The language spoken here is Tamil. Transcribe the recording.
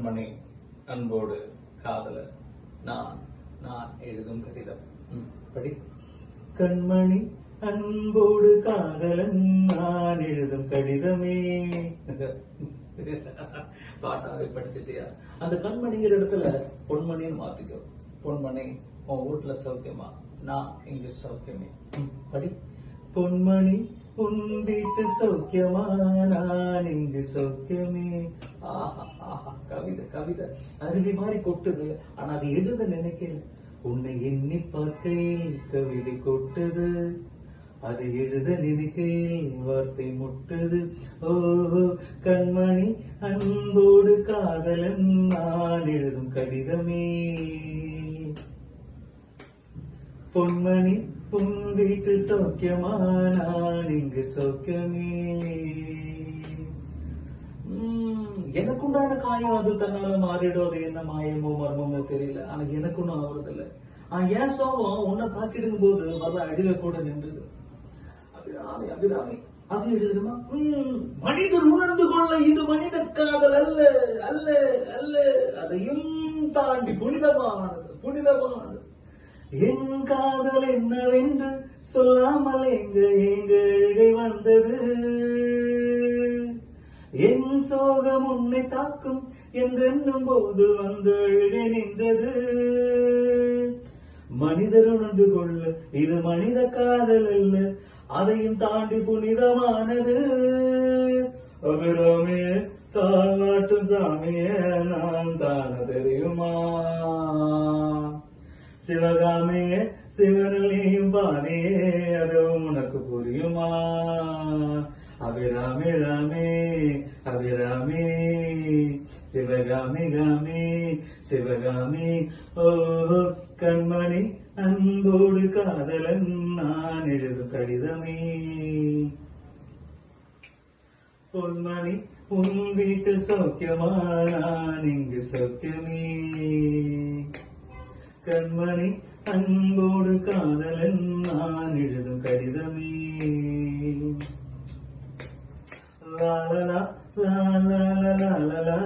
கண்மணி அன்போடு காதலன் நான் நான் எழுதும் கடிதம். படி. கண்மணி அன்போடு காதலன் நான் எழுதும் கடிதமே. பாட்டாவே படிச்சுட்டியா? அந்த கண்மணிங்கிற இடத்துல பொன்மணின்னு மாத்திக்கோ. பொன்மணி உன் வீட்டுல சௌக்கியமா? நான் இங்க சௌக்கியமே. படி. பொன்மணி உன் வீட்டு சௌக்கியமா? நான் இங்கு சௌக்கியமே. ஆஹா ஆஹா, கவிதை கவிதை அருவி மாதிரி கொட்டுது. ஆனா அது எழுத நினைக்கல. உன்னை எண்ணி பார்க்கையில் கவிதை கொட்டுது, அது எழுத நினைக்கையில் வார்த்தை முட்டுது. ஓஹோ கண்மணி அன்போடு காதலன் நான் எழுதும் கடிதமே. பொன்மணி உன் வீட்டு சௌக்கியமா? நான் இங்கு சௌக்கியமே. எனக்குண்டான காயம் அது தன்னால மாறிடும். அது என்ன மாயமோ மர்மமோ தெரியல. ஆனா எனக்கு ஒன்னும் ஆகுறது இல்ல. ஏன் சோகம் உன்னை தாக்கிடும் போது வர அடியில கூட நின்றுது. அபிராமி அபிராமி அது எழுதுமா? மனிதர் உணர்ந்து கொள்ள இது மனித காதல் அல்ல அல்ல அல்ல, அதையும் தாண்டி புனிதமானது புனிதமானது. என் காதல் என்னவென்று சொல்லாமல் எங்க அழுகை வந்தது. என் சோகம் உன்னை தாக்கும் என்றென்னும் போது வந்து அழுகை நின்றது. மனிதர் உணர்ந்து கொள்ள இது மனித காதல் அல்ல, அதையும் தாண்டி புனிதமானது. அபிராமே தாலாட்டும் சாமியே நான் தான தெரியுமா? சிவகாமே சிவனையும் பானையே அதுவும் உனக்கு புரியுமா? அபிராமே ராமே அபிராமே சிவகாமி காமி சிவகாமி. ஓஹோ கண்மணி அன்போடு காதலன் நான் எழுதும் கடிதமே. பொன்மணி உன் வீட்டு சௌக்கியமா? நான் இங்கு சௌக்கியமே. கண்மணி அன்போடு காதலன் நான் எழுதும் கடிதமே. லாலலா லாலலா லாலலா